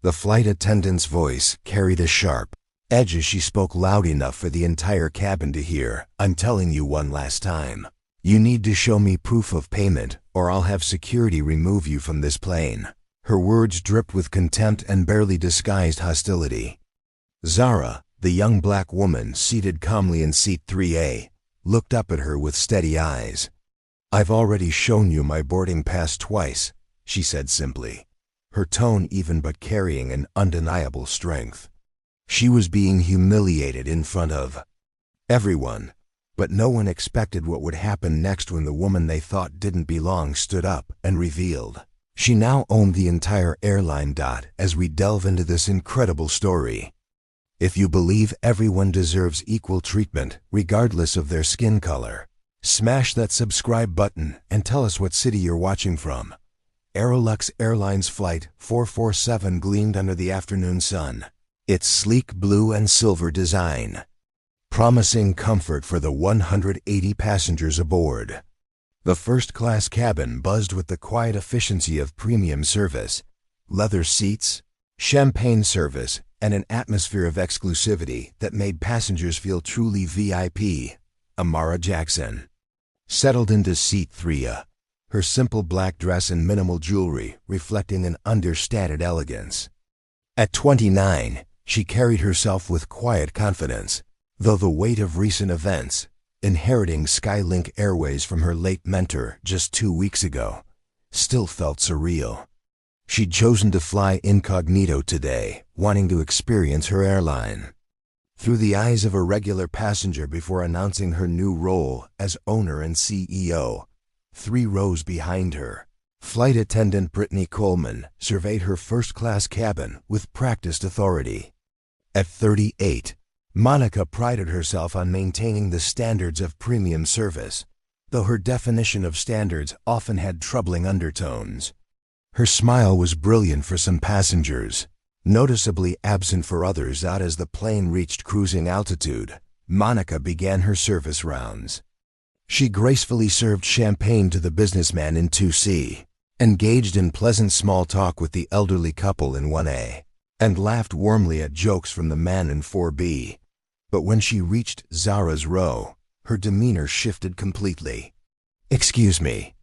The flight attendant's voice carried a sharp edge as she spoke loud enough for the entire cabin to hear. "I'm telling you one last time. You need to show me proof of payment, or I'll have security remove you from this plane." Her words dripped with contempt and barely disguised hostility. Zara, the young black woman seated calmly in seat 3A, looked up at her with steady eyes. "I've already shown you my boarding pass twice," she said simply, her tone even but carrying an undeniable strength. She was being humiliated in front of everyone, but no one expected what would happen next when the woman they thought didn't belong stood up and revealed she now owned the entire airline. As we delve into this incredible story, if you believe everyone deserves equal treatment, regardless of their skin color, smash that subscribe button and tell us what city you're watching from. Aerolux Airlines Flight 447 gleamed under the afternoon sun, its sleek blue and silver design promising comfort for the 180 passengers aboard. The first-class cabin buzzed with the quiet efficiency of premium service, leather seats, champagne service, and an atmosphere of exclusivity that made passengers feel truly VIP. Amara Jackson settled into seat 3A, her simple black dress and minimal jewelry reflecting an understated elegance. At 29, she carried herself with quiet confidence, though the weight of recent events, inheriting Skylink Airways from her late mentor just 2 weeks ago, still felt surreal. She'd chosen to fly incognito today, wanting to experience her airline through the eyes of a regular passenger before announcing her new role as owner and CEO. 3 rows behind her, flight attendant Brittany Coleman surveyed her first-class cabin with practiced authority. At 38, Monica prided herself on maintaining the standards of premium service, though her definition of standards often had troubling undertones. Her smile was brilliant for some passengers, noticeably absent for others. As the plane reached cruising altitude, Monica began her service rounds. She gracefully served champagne to the businessman in 2C, engaged in pleasant small talk with the elderly couple in 1A, and laughed warmly at jokes from the man in 4B. But when she reached Zara's row, her demeanor shifted completely. "Excuse me,"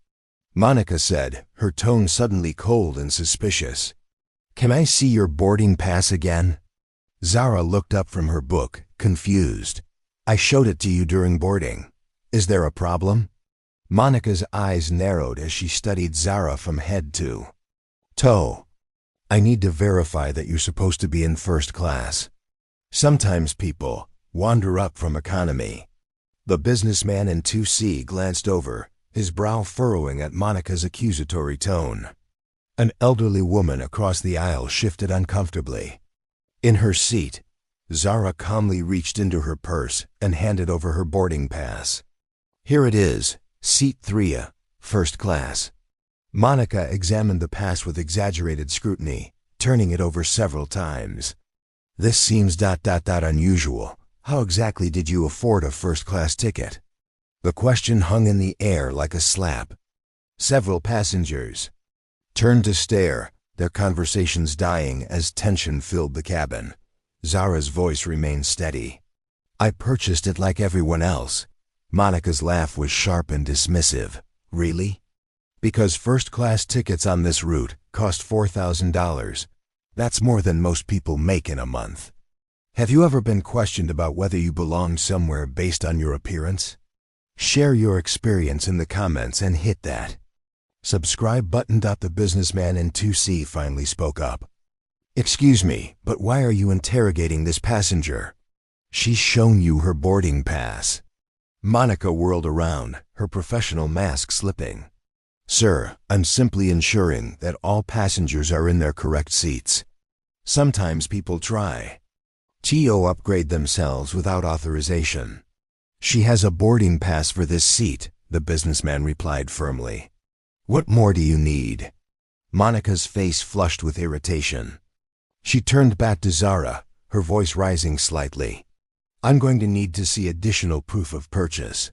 Monica said, her tone suddenly cold and suspicious. "Can I see your boarding pass again?" Zara looked up from her book, confused. "I showed it to you during boarding. Is there a problem?" Monica's eyes narrowed as she studied Zara from head to toe. "I need to verify that you're supposed to be in first class. Sometimes people wander up from economy." The businessman in 2C glanced over, his brow furrowing at Monica's accusatory tone. An elderly woman across the aisle shifted uncomfortably. In her seat, Zara calmly reached into her purse and handed over her boarding pass. "Here it is, seat 3A, first class." Monica examined the pass with exaggerated scrutiny, turning it over several times. "This seems unusual. How exactly did you afford a first-class ticket?" The question hung in the air like a slap. Several passengers turned to stare, their conversations dying as tension filled the cabin. Zara's voice remained steady. "I purchased it like everyone else." Monica's laugh was sharp and dismissive. "Really?" "Because first-class tickets on this route cost $4,000. That's more than most people make in a month. Have you ever been questioned about whether you belong somewhere based on your appearance? Share your experience in the comments and hit that subscribe button." The businessman in 2C finally spoke up. "Excuse me, but why are you interrogating this passenger? She's shown you her boarding pass." Monica whirled around, her professional mask slipping. "Sir, I'm simply ensuring that all passengers are in their correct seats. Sometimes people try to upgrade themselves without authorization." "She has a boarding pass for this seat," the businessman replied firmly. "What more do you need?" Monica's face flushed with irritation. She turned back to Zara, her voice rising slightly. "I'm going to need to see additional proof of purchase.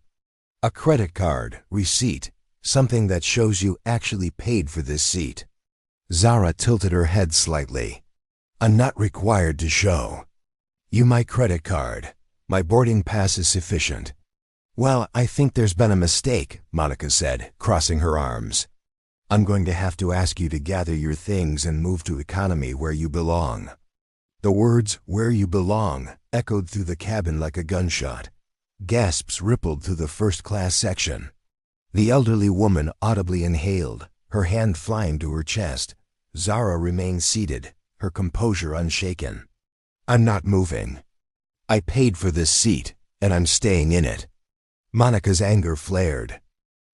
A credit card, receipt, something that shows you actually paid for this seat." Zara tilted her head slightly. I'm not required to show you my credit card. My boarding pass is sufficient. Well, I think there's been a mistake, Monica said, crossing her arms. I'm going to have to ask you to gather your things and move to economy where you belong. The words, where you belong, echoed through the cabin like a gunshot. Gasps rippled through the first-class section. The elderly woman audibly inhaled, her hand flying to her chest. Zara remained seated, her composure unshaken. I'm not moving. I paid for this seat, and I'm staying in it. Monica's anger flared.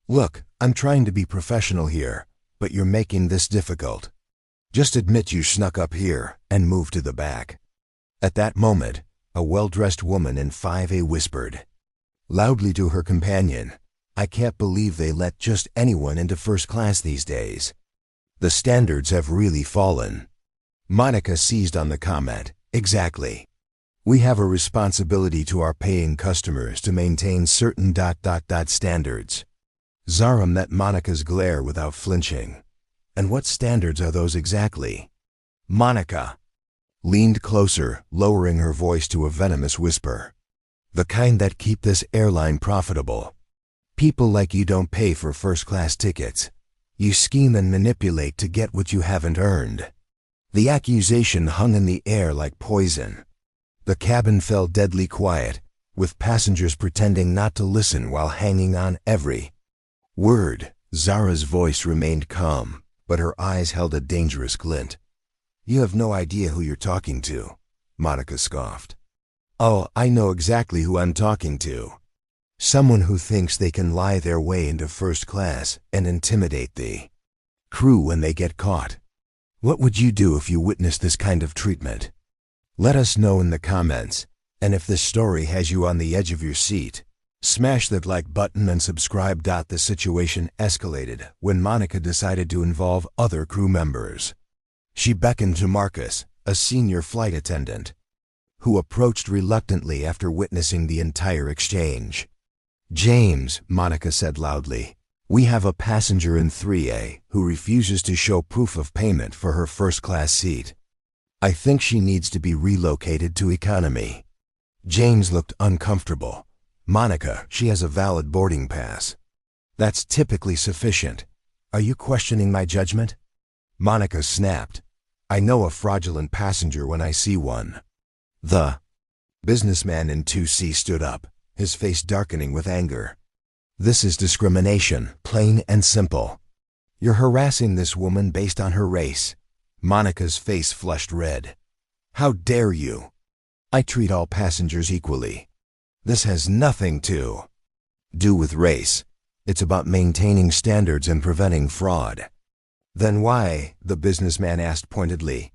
Look, I'm trying to be professional here, but you're making this difficult. Just admit you snuck up here and move to the back. At that moment, a well-dressed woman in 5A whispered loudly to her companion, I can't believe they let just anyone into first class these days. The standards have really fallen. Monica seized on the comment. Exactly. We have a responsibility to our paying customers to maintain certain ... standards. Zara met Monica's glare without flinching. And what standards are those exactly? Monica leaned closer, lowering her voice to a venomous whisper. The kind that keep this airline profitable. People like you don't pay for first-class tickets. You scheme and manipulate to get what you haven't earned. The accusation hung in the air like poison. The cabin fell deadly quiet, with passengers pretending not to listen while hanging on every word. Zara's voice remained calm, but her eyes held a dangerous glint. You have no idea who you're talking to, Monica scoffed. Oh, I know exactly who I'm talking to. Someone who thinks they can lie their way into first class and intimidate the crew when they get caught. What would you do if you witnessed this kind of treatment? Let us know in the comments, and if this story has you on the edge of your seat, smash that like button and subscribe. The situation escalated when Monica decided to involve other crew members. She beckoned to Marcus, a senior flight attendant, who approached reluctantly after witnessing the entire exchange. James, Monica said loudly, we have a passenger in 3A who refuses to show proof of payment for her first-class seat. I think she needs to be relocated to economy. James looked uncomfortable. Monica, she has a valid boarding pass. That's typically sufficient. Are you questioning my judgment? Monica snapped. I know a fraudulent passenger when I see one. The businessman in 2C stood up, his face darkening with anger. This is discrimination, plain and simple. You're harassing this woman based on her race. Monica's face flushed red. How dare you? I treat all passengers equally. This has nothing to do with race. It's about maintaining standards and preventing fraud. Then why, the businessman asked pointedly,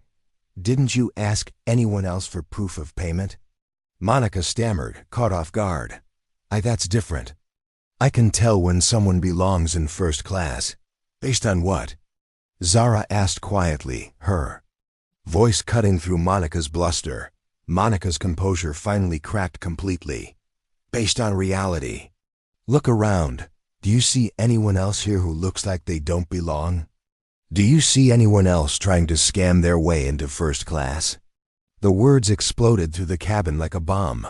didn't you ask anyone else for proof of payment? Monica stammered, caught off guard. That's different. I can tell when someone belongs in first class. Based on what? Zara asked quietly, her voice cutting through Monica's bluster. Monica's composure finally cracked completely. Based on reality. Look around. Do you see anyone else here who looks like they don't belong? Do you see anyone else trying to scam their way into first class? The words exploded through the cabin like a bomb.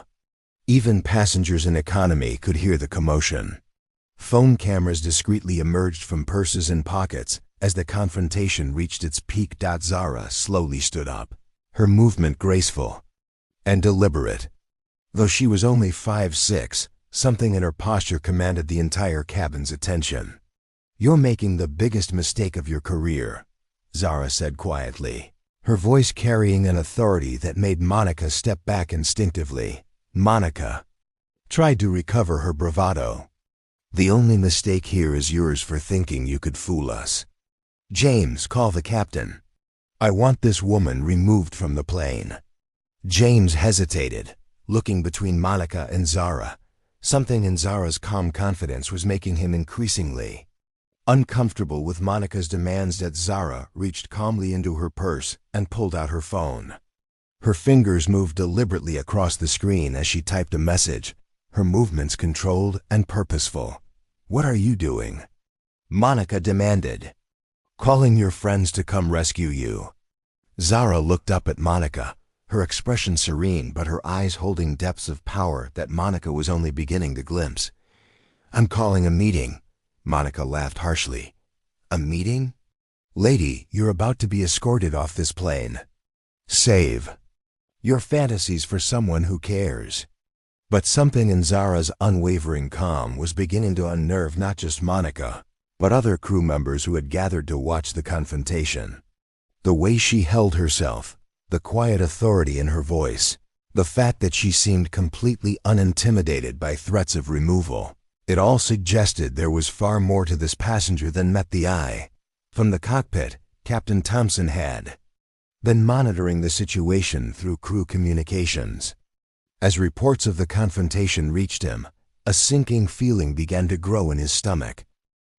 Even passengers in economy could hear the commotion. Phone cameras discreetly emerged from purses and pockets as the confrontation reached its peak. Zara slowly stood up, her movement graceful and deliberate. Though she was only 5'6", something in her posture commanded the entire cabin's attention. You're making the biggest mistake of your career, Zara said quietly, her voice carrying an authority that made Monica step back instinctively. Monica tried to recover her bravado. The only mistake here is yours for thinking you could fool us. James, call the captain. I want this woman removed from the plane. James hesitated, looking between Monica and Zara. Something in Zara's calm confidence was making him increasingly uncomfortable with Monica's demands. Zara reached calmly into her purse and pulled out her phone. Her fingers moved deliberately across the screen as she typed a message, her movements controlled and purposeful. What are you doing? Monica demanded. Calling your friends to come rescue you. Zara looked up at Monica, her expression serene but her eyes holding depths of power that Monica was only beginning to glimpse. "I'm calling a meeting." Monica laughed harshly. "A meeting? Lady, you're about to be escorted off this plane. Save your fantasies for someone who cares." But something in Zara's unwavering calm was beginning to unnerve not just Monica, but other crew members who had gathered to watch the confrontation. The way she held herself, the quiet authority in her voice, the fact that she seemed completely unintimidated by threats of removal, it all suggested there was far more to this passenger than met the eye. From the cockpit, Captain Thompson had been monitoring the situation through crew communications. As reports of the confrontation reached him, a sinking feeling began to grow in his stomach.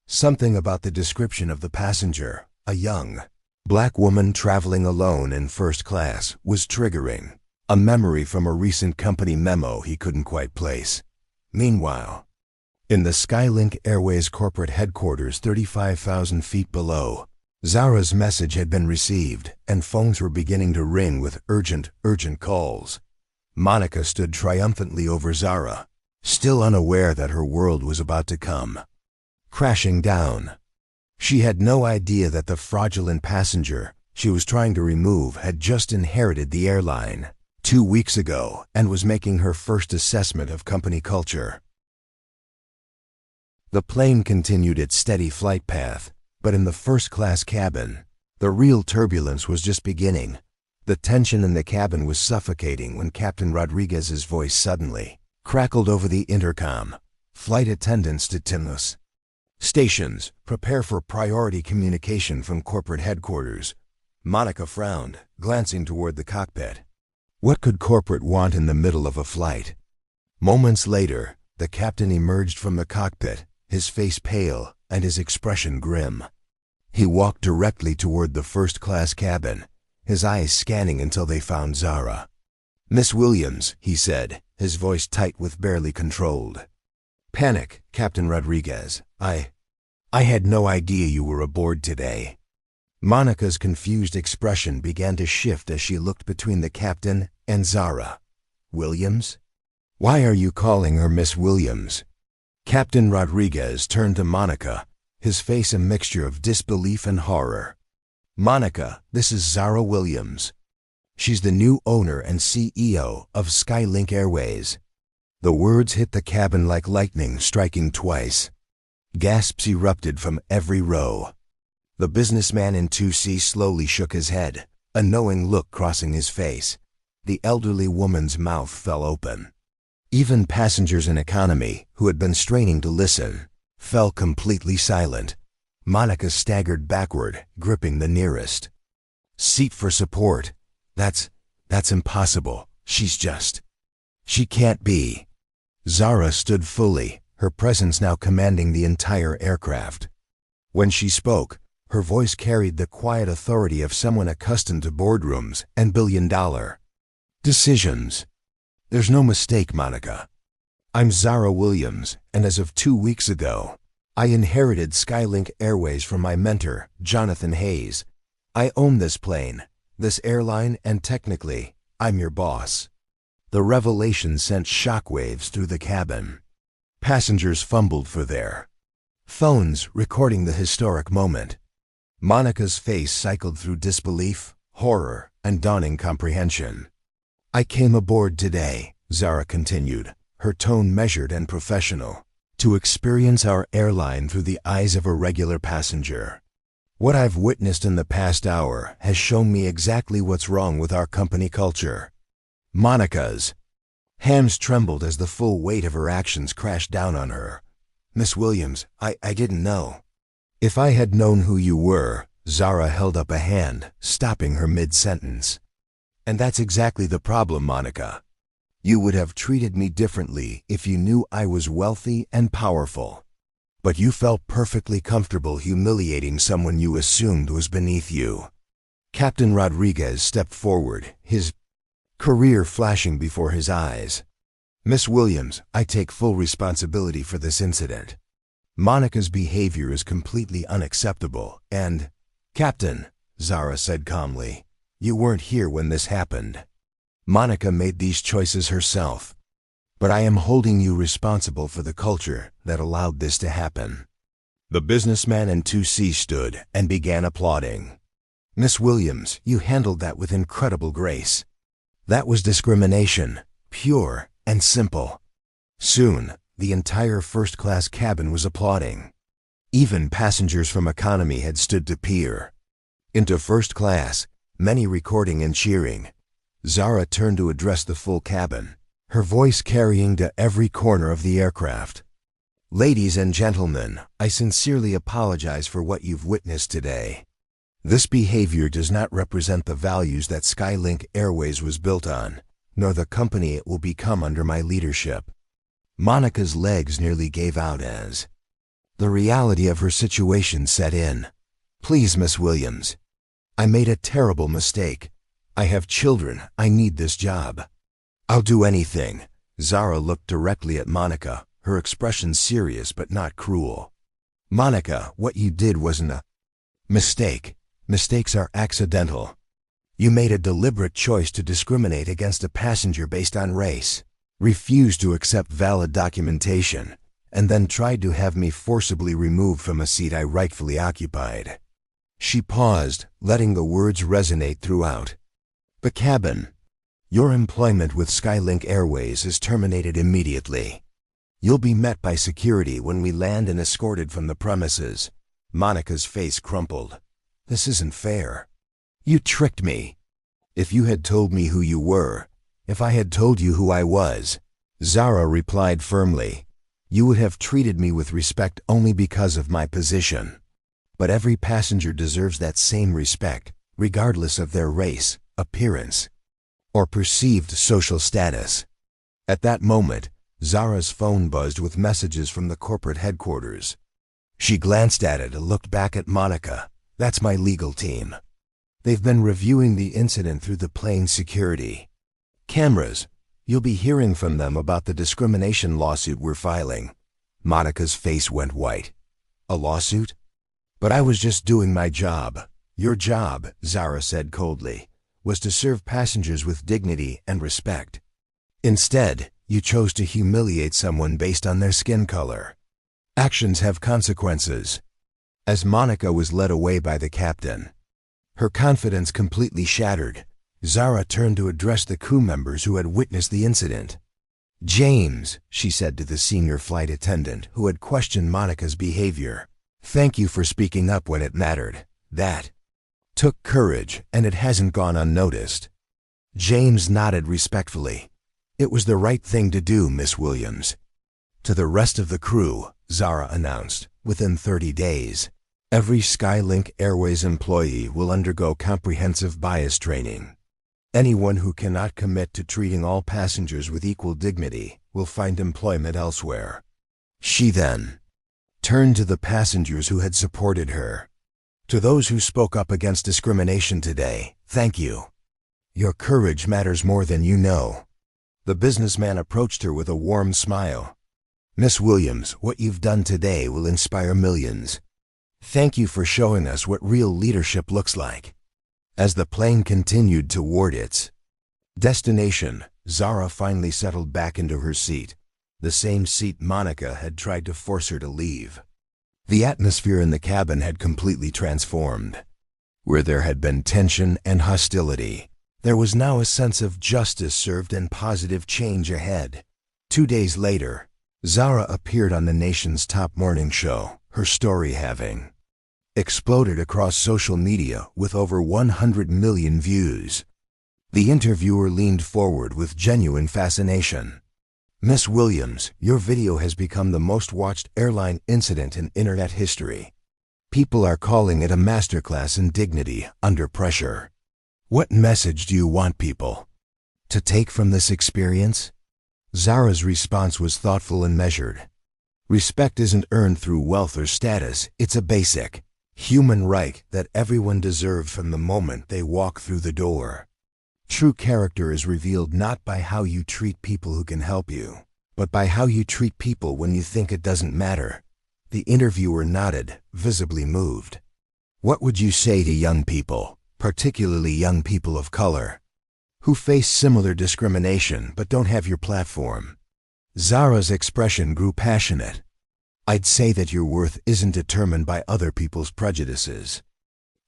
Something about the description of the passenger, a young black woman traveling alone in first class, was triggering, a memory from a recent company memo he couldn't quite place. Meanwhile, in the Skylink Airways corporate headquarters 35,000 feet below, Zara's message had been received, and phones were beginning to ring with urgent calls. Monica stood triumphantly over Zara, still unaware that her world was about to come crashing down. She had no idea that the fraudulent passenger she was trying to remove had just inherited the airline 2 weeks ago and was making her first assessment of company culture. The plane continued its steady flight path, but in the first-class cabin, the real turbulence was just beginning. The tension in the cabin was suffocating when Captain Rodriguez's voice suddenly crackled over the intercom. "Flight attendants to Timnus stations, prepare for priority communication from corporate headquarters." Monica frowned, glancing toward the cockpit. What could corporate want in the middle of a flight? Moments later, the captain emerged from the cockpit, his face pale and his expression grim. He walked directly toward the first-class cabin, his eyes scanning until they found Zara. "Miss Williams," he said, his voice tight with barely controlled. "Panic, Captain Rodriguez. I had no idea you were aboard today." Monica's confused expression began to shift as she looked between the captain and Zara. "Williams? Why are you calling her Miss Williams?" Captain Rodriguez turned to Monica, his face a mixture of disbelief and horror. "Monica, this is Zara Williams. She's the new owner and CEO of Skylink Airways." The words hit the cabin like lightning striking twice. Gasps erupted from every row. The businessman in 2C slowly shook his head, a knowing look crossing his face. The elderly woman's mouth fell open. Even passengers in economy, who had been straining to listen, fell completely silent. Monica staggered backward, gripping the nearest seat for support. That's impossible. She can't be." Zara stood fully, her presence now commanding the entire aircraft. When she spoke, her voice carried the quiet authority of someone accustomed to boardrooms and billion-dollar decisions. "There's no mistake, Monica. I'm Zara Williams, and as of 2 weeks ago, I inherited Skylink Airways from my mentor, Jonathan Hayes. I own this plane, this airline, and technically, I'm your boss." The revelation sent shockwaves through the cabin. Passengers fumbled for their phones, recording the historic moment. Monica's face cycled through disbelief, horror, and dawning comprehension. "I came aboard today," Zara continued, her tone measured and professional, "to experience our airline through the eyes of a regular passenger. What I've witnessed in the past hour has shown me exactly what's wrong with our company culture." Monica's hands trembled as the full weight of her actions crashed down on her. "Miss Williams, I didn't know." "If I had known who you were," Zara held up a hand, stopping her mid-sentence. "And that's exactly the problem, Monica. You would have treated me differently if you knew I was wealthy and powerful. But you felt perfectly comfortable humiliating someone you assumed was beneath you." Captain Rodriguez stepped forward, his career flashing before his eyes. "Miss Williams, I take full responsibility for this incident. Monica's behavior is completely unacceptable and—" "Captain," Zara said calmly, You weren't here when this happened. Monica made these choices herself. But I am holding you responsible for the culture that allowed this to happen." The businessman and 2C stood and began applauding. "Miss Williams, you handled that with incredible grace. That was discrimination, pure and simple." Soon, the entire first-class cabin was applauding. Even passengers from economy had stood to peer. Into first class, many recording and cheering. Zara turned to address the full cabin, her voice carrying to every corner of the aircraft. "Ladies and gentlemen, I sincerely apologize for what you've witnessed today. This behavior does not represent the values that Skylink Airways was built on, nor the company it will become under my leadership." Monica's legs nearly gave out as the reality of her situation set in. "Please, Miss Williams. I made a terrible mistake. I have children. I need this job. I'll do anything." Zara looked directly at Monica, her expression serious but not cruel. "Monica, what you did wasn't a mistake. Mistakes are accidental. You made a deliberate choice to discriminate against a passenger based on race, refused to accept valid documentation, and then tried to have me forcibly removed from a seat I rightfully occupied." She paused, letting the words resonate throughout the cabin. "Your employment with Skylink Airways is terminated immediately. You'll be met by security when we land and escorted from the premises." Monica's face crumpled. "This isn't fair. You tricked me. If you had told me who you were, if I had told you who I was," Zara replied firmly, "you would have treated me with respect only because of my position. But every passenger deserves that same respect, regardless of their race, appearance, or perceived social status." At that moment, Zara's phone buzzed with messages from the corporate headquarters. She glanced at it and looked back at Monica. "That's my legal team. They've been reviewing the incident through the plane security cameras. You'll be hearing from them about the discrimination lawsuit we're filing." Monica's face went white. "A lawsuit? But I was just doing my job." "Your job," Zara said coldly, "was to serve passengers with dignity and respect. Instead, you chose to humiliate someone based on their skin color. Actions have consequences." As Monica was led away by the captain, her confidence completely shattered, Zara turned to address the crew members who had witnessed the incident. "James," she said to the senior flight attendant who had questioned Monica's behavior, "thank you for speaking up when it mattered. That took courage, and it hasn't gone unnoticed." James nodded respectfully. "It was the right thing to do, Miss Williams." To the rest of the crew, Zara announced, "Within 30 days, every Skylink Airways employee will undergo comprehensive bias training. Anyone who cannot commit to treating all passengers with equal dignity will find employment elsewhere." She then turned to the passengers who had supported her. "To those who spoke up against discrimination today, thank you. Your courage matters more than you know." The businessman approached her with a warm smile. "Miss Williams, what you've done today will inspire millions. Thank you for showing us what real leadership looks like." As the plane continued toward its destination, Zara finally settled back into her seat, the same seat Monica had tried to force her to leave. The atmosphere in the cabin had completely transformed. Where there had been tension and hostility, there was now a sense of justice served and positive change ahead. 2 days later, Zara appeared on the nation's top morning show, her story having exploded across social media with over 100 million views. The interviewer leaned forward with genuine fascination. "Miss Williams, your video has become the most watched airline incident in internet history. People are calling it a masterclass in dignity under pressure. What message do you want people to take from this experience?" Zara's response was thoughtful and measured. "Respect isn't earned through wealth or status. It's a basic human right that everyone deserves from the moment they walk through the door. True character is revealed not by how you treat people who can help you, but by how you treat people when you think it doesn't matter." The interviewer nodded, visibly moved. "What would you say to young people particularly young people of color, who face similar discrimination but don't have your platform. Zara's expression grew passionate. I'd say that your worth isn't determined by other people's prejudices.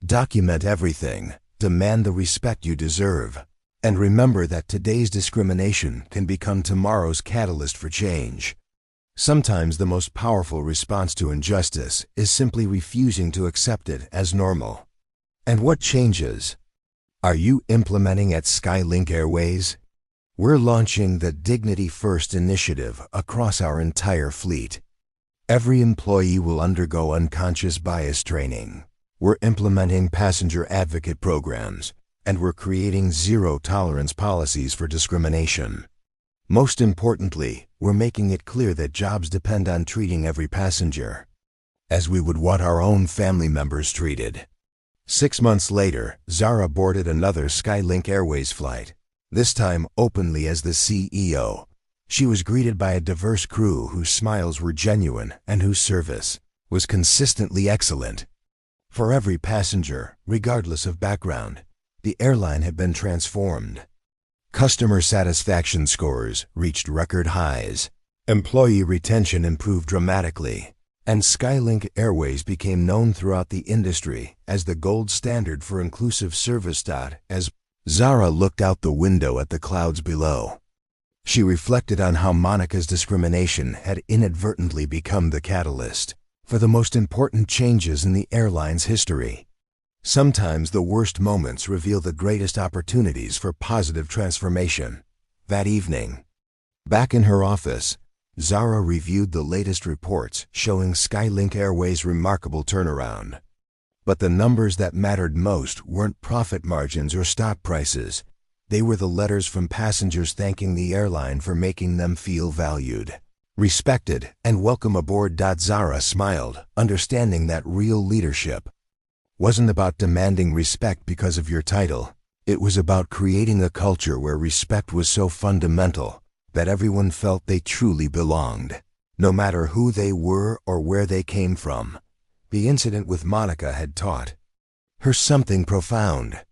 Document everything, demand the respect you deserve, and remember that today's discrimination can become tomorrow's catalyst for change. Sometimes the most powerful response to injustice is simply refusing to accept it as normal. And what changes are you implementing at Skylink Airways? We're launching the Dignity First initiative across our entire fleet. Every employee will undergo unconscious bias training. We're implementing passenger advocate programs, and we're creating zero-tolerance policies for discrimination. Most importantly, we're making it clear that jobs depend on treating every passenger as we would want our own family members treated. 6 months later, Zara boarded another Skylink Airways flight, this time openly as the CEO. She was greeted by a diverse crew whose smiles were genuine and whose service was consistently excellent. For every passenger, regardless of background, the airline had been transformed. Customer satisfaction scores reached record highs, employee retention improved dramatically, and Skylink Airways became known throughout the industry as the gold standard for inclusive service. As Zara looked out the window at the clouds below, she reflected on how Monica's discrimination had inadvertently become the catalyst for the most important changes in the airline's history. Sometimes the worst moments reveal the greatest opportunities for positive transformation. That evening, back in her office, Zara reviewed the latest reports showing Skylink Airways' remarkable turnaround. But the numbers that mattered most weren't profit margins or stock prices. They were the letters from passengers thanking the airline for making them feel valued, respected, and welcome aboard. Zara smiled, understanding that real leadership wasn't about demanding respect because of your title. It was about creating a culture where respect was so fundamental that everyone felt they truly belonged, no matter who they were or where they came from. The incident with Monica had taught her something profound.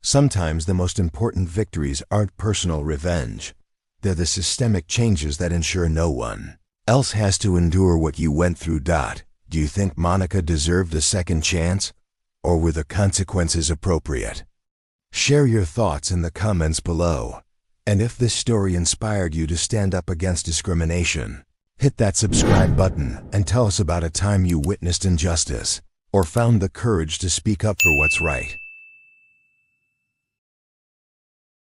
Sometimes the most important victories aren't personal revenge. They're the systemic changes that ensure no one else has to endure what you went through. Do you think Monica deserved a second chance, or were the consequences appropriate? Share your thoughts in the comments below. And if this story inspired you to stand up against discrimination, hit that subscribe button and tell us about a time you witnessed injustice or found the courage to speak up for what's right.